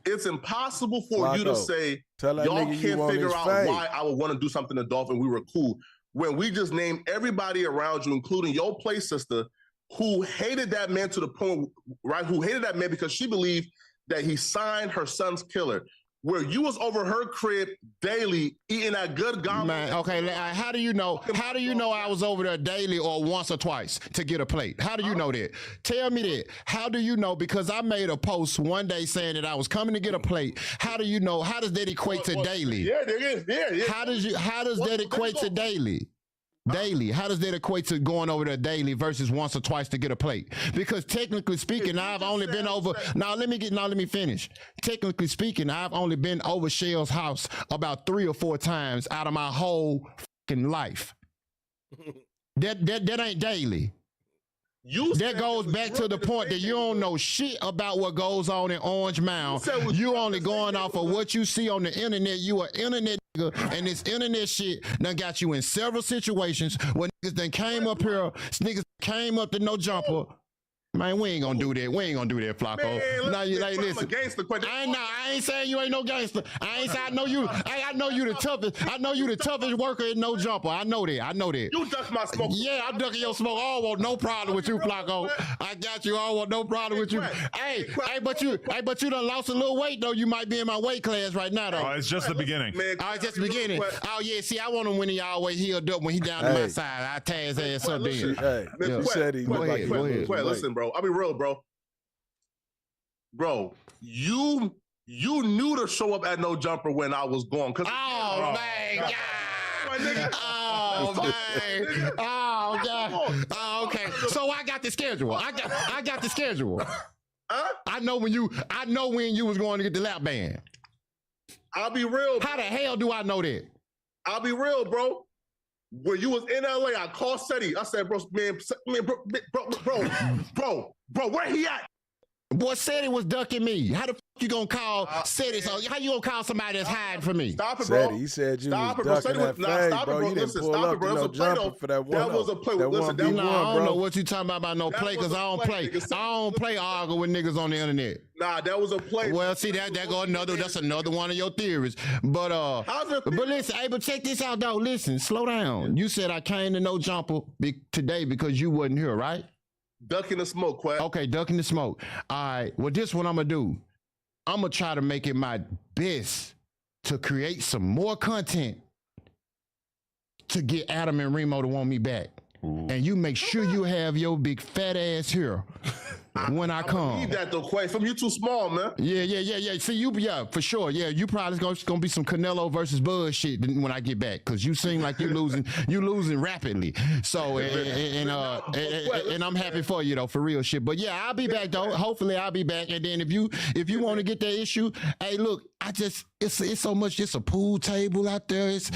It's impossible for you to say y'all can't figure out why I would want to do something to Dolph and we were cool when we just named everybody around you, including your play sister, who hated that man to the point, right? Who hated that man because she believed that he signed her son's killer. Where you was over her crib daily eating that good gobble. Man, okay, how do you know? How do you know I was over there daily or once or twice to get a plate? How do you know that? Tell me that. How do you know? Because I made a post one day saying that I was coming to get a plate. How do you know? How does that equate to daily? Yeah, there is. Yeah. How does that equate to daily? Daily. How does that equate to going over there daily versus once or twice to get a plate? Because technically speaking, I've only been over. Now let me finish. Technically speaking, I've only been over Shell's house about 3 or 4 times out of my whole fucking life. That ain't daily. That goes back to the point that you don't know shit about what goes on in Orange Mound. You only going off of what you see on the internet. You an internet nigga, and this internet shit done got you in several situations where niggas done came up here, niggas came up to No Jumper. Man, we ain't gonna do that. We ain't gonna do that, Flakko. Man, now you like listen. I ain't saying you ain't no gangster. I ain't saying I know you. I know you the toughest. I know you the toughest worker in No Jumper. I know that. I know that. You duck my smoke. Yeah, I'm ducking your smoke. I don't want no problem with you, Flakko. I got you. I don't want no problem with you. Hey, but you done lost a little weight though. You might be in my weight class right now though. Oh, it's just the beginning. It's just the beginning. Oh yeah, see, I want him when he always healed up when he down to my side. I tear his ass up then. He said he go ahead. Listen, bro. I'll be real, bro. Bro, you knew to show up at No Jumper when I was gone. Oh my God. Oh man. Oh God. Oh, okay. So I got the schedule. I got the schedule. I know when you was going to get the lap band. I'll be real. How the hell do I know that? I'll be real, bro. When you was in LA, I called Seti. I said, bro, where he at? Boy, Seti was ducking me. How the fuck you gonna call Seti? So how you gonna call somebody that's hiding from me? Stop it, bro. He said you stop was ducking that fade, stop bro. It, bro. You didn't Listen, pull stop up it, bro. No That was a play, Jumper though. for that one. That was a play. That Listen, one I don't know bro. what you talking about no play because I don't play. I don't play argue with niggas on the internet. Nah, that was a play. Well, see that's another one of your theories. But listen, hey, but check this out though. Listen, slow down. You said I came to No Jumper today because you wasn't here, right? Ducking the smoke, Quack. Okay, ducking the smoke. All right. Well, this what I'm gonna do. I'm gonna try to make it my best to create some more content to get Adam and Remo to want me back. Ooh. And you make sure you have your big fat ass here when I come. I need that though, Quay. From you too small, man. Yeah. See, for sure. Yeah, you probably gonna be some Canelo versus Bud shit when I get back, cause you seem like you losing rapidly. So and I'm happy for you though, for real shit. But yeah, I'll be back though. Hopefully I'll be back. And then if you want to get that issue, hey, look, it's so much. It's a pool table out there. It's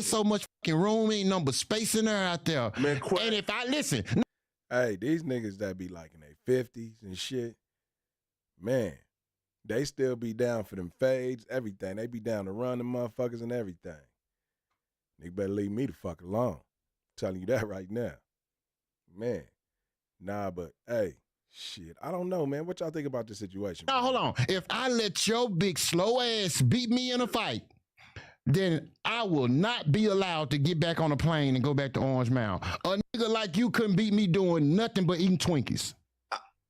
so much fucking room. Ain't number space in there out there. Man, and if I listen. Hey, these niggas that be like in their 50s and shit, man, they still be down for them fades, everything. They be down to run them motherfuckers and everything. Nigga better leave me the fuck alone. I'm telling you that right now. Man, nah, but hey, shit, I don't know, man. What y'all think about this situation? Now, hold on. If I let your big slow ass beat me in a fight, then I will not be allowed to get back on a plane and go back to Orange Mound. A nigga like you couldn't beat me doing nothing but eating Twinkies.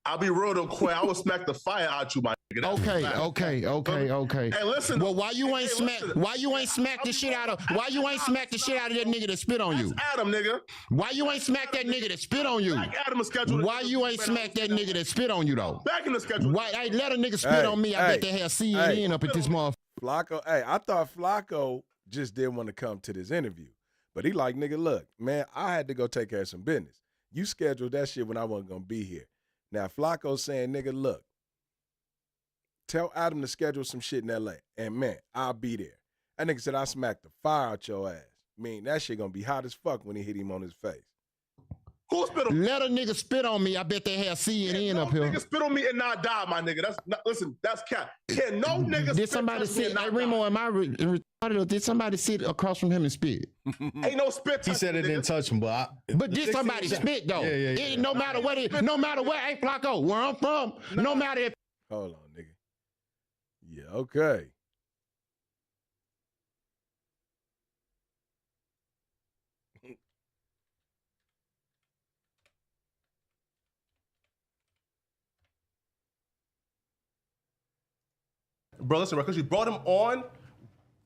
I'll be real though, Quay. I will smack the fire out you, my nigga. Okay. Hey, listen. Well, why you ain't smack the shit out of that nigga that spit on you? That's Adam, nigga. Why you ain't smack that nigga that spit on you? Adam is scheduled. Why you ain't smack that nigga that spit on you though? Back in the schedule. Why? Hey, let a nigga spit on me. I bet they have CNN up at this motherfucker. Flakko, hey, I thought Flakko just didn't want to come to this interview. But he like, nigga, look, man, I had to go take care of some business. You scheduled that shit when I wasn't going to be here. Now, Flakko's saying, nigga, look, tell Adam to schedule some shit in L.A. And man, I'll be there. That nigga said I smacked the fire out your ass. I mean, that shit gonna be hot as fuck when he hit him on his face. Who spit on me? Let a nigga spit on me. I bet they have CNN up here. Nigga spit on me and not die, my nigga. That's not, listen, that's cat. Can no nigga Did spit somebody touch me sit? and Hey, not Remo, die? am I retarded? Did somebody sit across from him and spit? Ain't no spit. He said it didn't touch him, but Did somebody spit though? Yeah. No matter what, no matter where, hey Flakko, where I'm from, no matter if. Hold on, nigga. Yeah, okay. Bro, listen, because you brought him on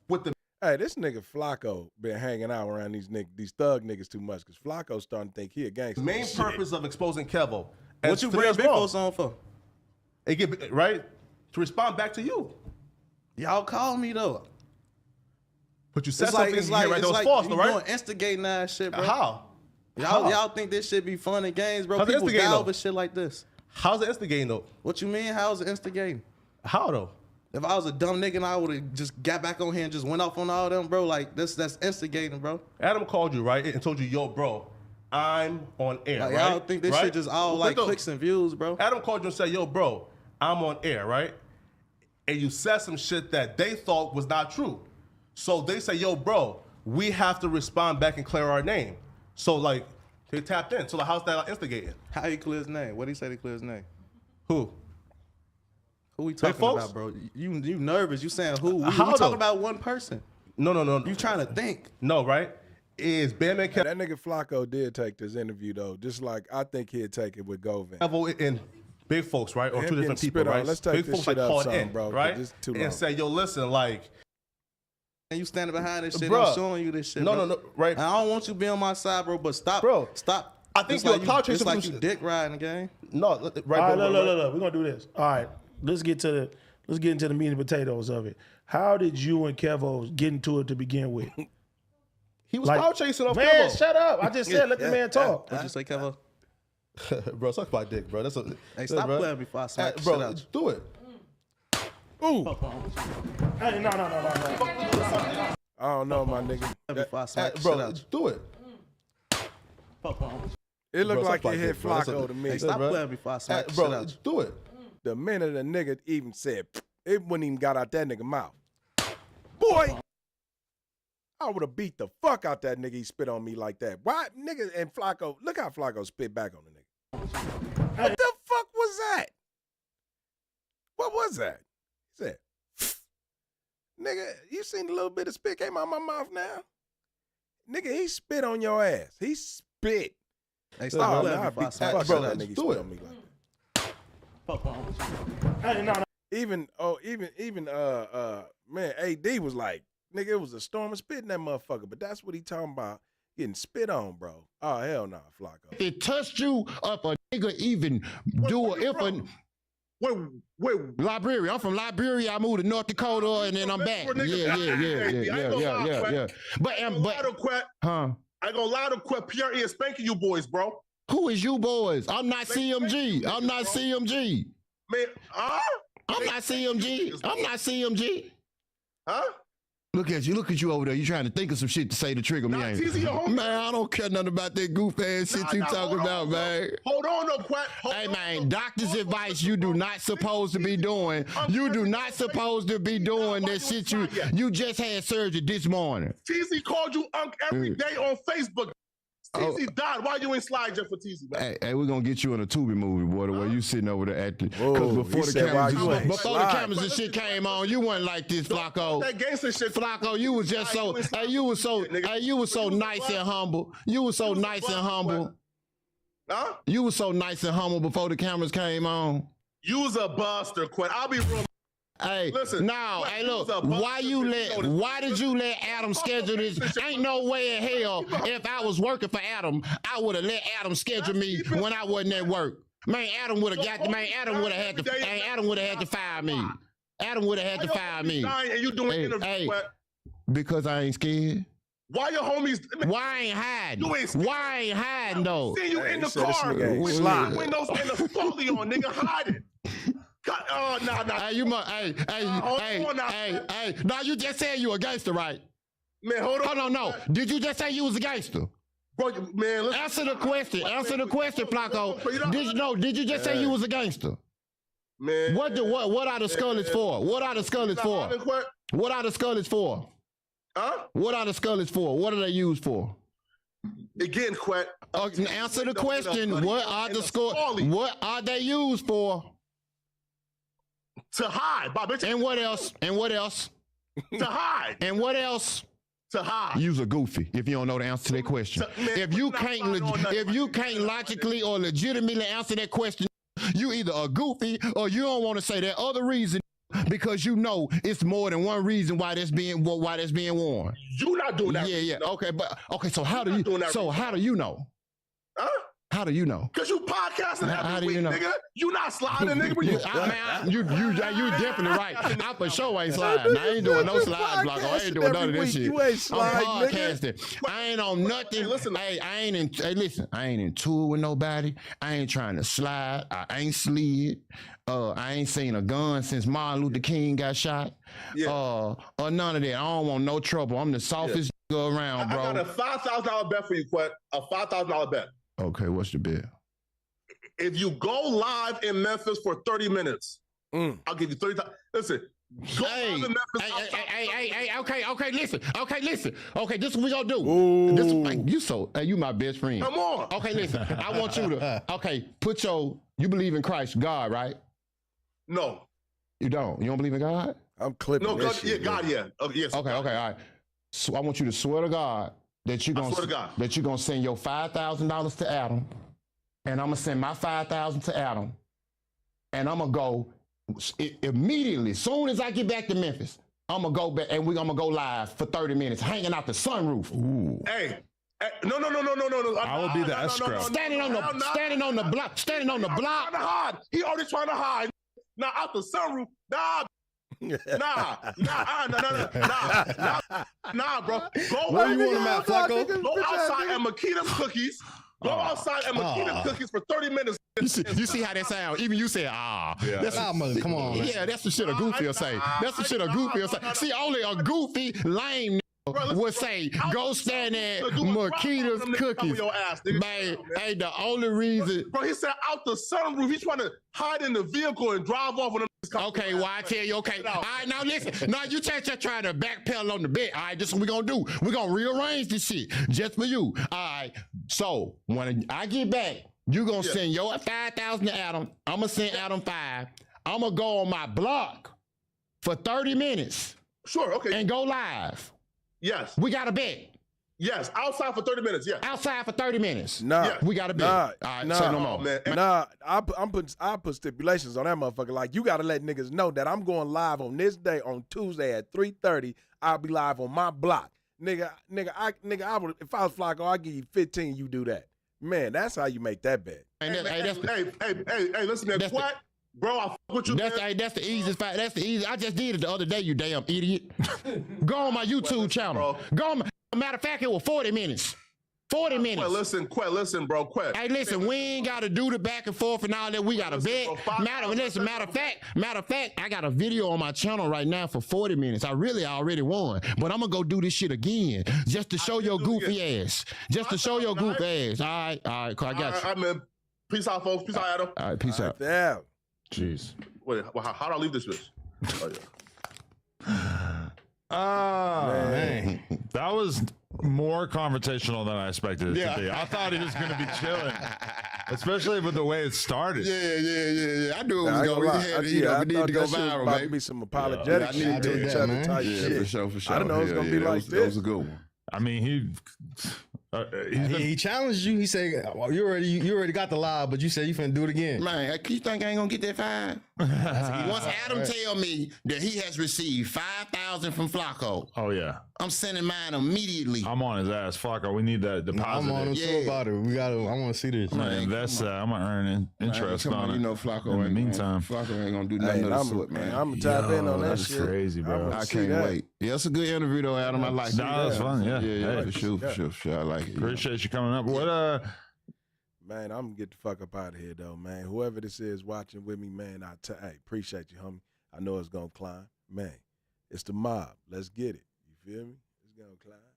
with the. Hey, this nigga Flakko been hanging out around these thug niggas too much because Flakko's starting to think he a gangster. Main purpose of exposing Kevo. what you bring Big Folks on for? It get right to respond back to you. Y'all call me though. But you said It's something like, here, right? That was false, though, you right? doing instigating that shit, bro. How? Y'all think this shit be fun and games, bro? How's it People instigating, die though? over shit like this. How's it instigating though? What you mean? How's it instigating? How though? If I was a dumb nigga and I would have just got back on here and just went off on all them, bro, like that's instigating, bro. Adam called you, right, and told you, yo, bro, I'm on air, Like, right? y'all think this right? shit just all like clicks and views, bro? Adam called you and said, yo, bro, I'm on air, right? And you said some shit that they thought was not true. So they say, yo, bro, we have to respond back and clear our name. So, like, they tapped in. So, like, how's that instigating? How he clear his name? What did he say to clear his name? Who? Who we talking folks? about, bro? You nervous? You saying who? We How talking though? about one person. No. You trying to think? No, right? Is Bam and That nigga Flakko did take this interview though, just like I think he'd take it with Govan. Kevo and Big Folks, right? Or Him two different getting people, spit on. right? Let's take Big this Folks shit like up called some, in, bro, 'cause right? this too long. And say, yo, listen, like, And you standing behind this shit, Bruh. I'm showing you this shit. No, bro. no, right? And I don't want you to be on my side, bro. But stop, Bro, stop. I think It's you're like a cloud It's chaser like from you shit. dick riding the game. No, right? All right, bro, look. We're gonna do this. All right, let's get into the meat and potatoes of it. How did you and Kevo get into it to begin with? He was cloud chasing off Man, Kevo. shut up! I just said let the man talk. What'd you say, Kevo? Bro, suck my dick, bro. That's a. Hey, stop bro. playing before I smack the Bro, shit out you. do it. Ooh, Hey, no. I don't know, my nigga. Before I smack the shit Bro, out you. do it. It looked Bro, like suck it my hit dick, bro. That's Flakko a- to me. Hey, stop bro. playing before I smack the shit Bro, out you. do it. The minute a nigga even said, it wouldn't even got out that nigga mouth. Boy, I would have beat the fuck out that nigga. He spit on me like that. Why, nigga? And Flakko, look how Flakko spit back on the nigga. What the fuck was that? What was that? He said, nigga, you seen a little bit of spit came out my mouth now? Nigga, he spit on your ass. He spit. Hey, stop Oh, playing nah, I before I beat the smack fuck the shit out out that you. nigga. He Do spit it. on me like that. Hey, no. Even man, AD was like, nigga, it was a storm of spit in that motherfucker. But that's what he talking about, getting spit on, bro. Oh hell no, Flakko. If it touched you, if a nigga even do it, if a Wait. Liberia, I'm from Liberia. I moved to North Dakota and then I'm back. Yeah. But huh? I ain't gonna lie to quit. PRE is spanking you boys, bro. Who is you boys? I'm not CMG. I'm not CMG. Man, I'm not CMG. I'm not CMG. Huh? Look at you over there. You trying to think of some shit to say to trigger me, ain't Teasy, you? your homie. Man, I don't care nothing about that goof ass shit you talking about, man. Hold on, no, Quack. Hey, man, doctor's advice you do not supposed to be doing. You do not supposed to be doing that shit you just had surgery this morning. Teasy called you Unk every day on Facebook. Teasy died. Why you ain't slide just for Teasy, man? Hey, we're gonna get you in a Tubi movie, boy, the way you sitting over there acting. Because Whoa, before he the said, why cameras, you ain't before the slide? cameras and shit came on, you wasn't like this, Flakko. That gangster shit. Flakko, you was just so, you was so nice and humble. You was so nice and humble. Huh? You was so nice and humble before the cameras came on. You was a buster, Quack. I'll be real. Hey, Listen, now, hey, look, you was a why did you let Adam schedule this? Ain't no way in hell if I was working for Adam, I would have let Adam schedule me when I wasn't at work. Man, Adam would have Adam would have had to fire me. Adam would have had to fire me. And you doing interviews, Hey, Quack. because I ain't scared. Why your homies? Why I ain't hiding? You ain't scared. Why I ain't hiding though? See you in the he said this car nigga ain't with slide. windows and the foley on, nigga, hiding. God, oh, no. Hey, you must. Hey. Now you just said you a gangster, right? Man, hold on. Hold on, no. Did you just say you was a gangster? Bro, man, listen. Answer the question, Flakko. Did you just say you was a gangster? Man. What are the skullets for? What are the skullets for? What are the skullets for? Huh? What are the skullets for? What are they used for? Again, Quet. Answer the question. What are the skullets? What are they used for? To hide, Bob. And what else? To hide. And what else? To hide. You's a goofy if you don't know the answer to that question. If you can't logically or legitimately answer that question, you either a goofy or you don't want to say that other reason because you know it's more than one reason why that's being worn. You not doing that. Yeah. Okay. So how do you know? Huh? How do you know? Because you podcasting every week, nigga. You not sliding, nigga. But you definitely right. I for sure ain't sliding. I ain't doing no slide block. I ain't doing none of this shit. You ain't sliding, I'm podcasting. Nigga. I ain't on nothing. Listen. Hey, I ain't in tour with nobody. I ain't trying to slide. I ain't slid. I ain't seen a gun since Martin Luther King got shot. Yeah. Or none of that. I don't want no trouble. I'm the softest nigga around, bro. I got a $5,000 bet for you, Quet. A $5,000 bet. Okay, what's the bet? If you go live in Memphis for 30 minutes, I'll give you 30,000. Listen, go live in Memphis. Okay, listen. Okay, this is what we gonna do. You my best friend. Come on. Okay, listen. I want you to, you believe in Christ, God, right? No. You don't? You don't believe in God? I'm clipping No, this God, shit, yeah, God, yeah. Yes. Okay, all right. So I want you to swear to God that you're gonna send your $5,000 to Adam, and I'm gonna send my $5,000 to Adam, and I'm gonna go immediately. Soon as I get back to Memphis, I'm gonna go back and we're gonna go live for 30 minutes, hanging out the sunroof. Ooh. Hey, no. I will be the escrow. Standing on the block. He already trying to hide. Now out the sunroof. Nah, bro. Where you want him at, Flakko? Go outside at Makita's Cookies. Go outside at Makita's Cookies for 30 minutes. You see how that sounds? Even you say, come on. Man. Yeah, that's the shit a goofy will say. See, only a goofy, lame would say, go stand at Makita's Cookies. Man, hey, the only reason. Bro, he said out the sunroof. He's trying to hide in the vehicle and drive off with him. Okay, well, I tell you, okay. All right, now listen. Now you just trying to backpedal on the bet. All right, this is what we're going to do. We're going to rearrange this shit just for you. All right, so when I get back, you're going to send your 5,000 to Adam. I'm going to send Adam 5. I'm going to go on my block for 30 minutes. Sure, okay. And go live. Yes. We got a bet. Yes, outside for 30 minutes, yes. Outside for 30 minutes. Nah. We got a bet. All right, say no more. Man. Nah, I put stipulations on that motherfucker. Like, you got to let niggas know that I'm going live on this day on Tuesday at 3:30. I'll be live on my block. Nigga, I would, if I was Flakko, I'd give you 15, you do that. Man, that's how you make that bet. Hey, listen, man, what? Bro, I fuck with you. That's the easiest fact. That's the easiest. I just did it the other day, you damn idiot. Go on my YouTube channel. Go on matter of fact, it was 40 minutes. 40 minutes. Quet, listen, bro. Hey, listen, we ain't got to do the back and forth and all that. We got to bet. Matter of fact, I got a video on my channel right now for 40 minutes. I already won. But I'm going to go do this shit again just to show your goofy ass. Just to show your goofy ass. All right, I got you. All right, man. Peace out, folks. Peace out, Adam. All right, peace out. Yeah. Jeez. Wait, how do I leave this bitch? Man. That was more conversational than I expected it to be. I thought he was going to be chilling, especially with the way it started. Yeah. I knew it was going to need to go viral, about to be some apologetic shit to each other type shit. For sure. I don't know it's going to be like this. That was a good one. I mean, he challenged you. He said, well, you already got the live, but you said you finna do it again. Man, you think I ain't gonna get that 5? Once Adam tell me that he has received 5,000 from Flakko, oh yeah, I'm sending mine immediately. I'm on his ass, Flakko. We need that deposit. I'm on him too about it. I want to see this. I'm gonna invest that. I'm gonna earn interest on it. You know, Flakko. In the meantime, Flakko ain't gonna do nothing of the sort, man. I'm gonna tap in on that shit. That's crazy, bro. I can't wait. Yeah, it's a good interview though, Adam. I like it. No, that's fun. Yeah, Yeah, for sure. I like it. Appreciate you coming up. What Man, I'm gonna get the fuck up out of here though, man. Whoever this is watching with me, man, hey, appreciate you, homie. I know it's gonna climb. Man, it's the mob. Let's get it. You feel me? It's gonna climb.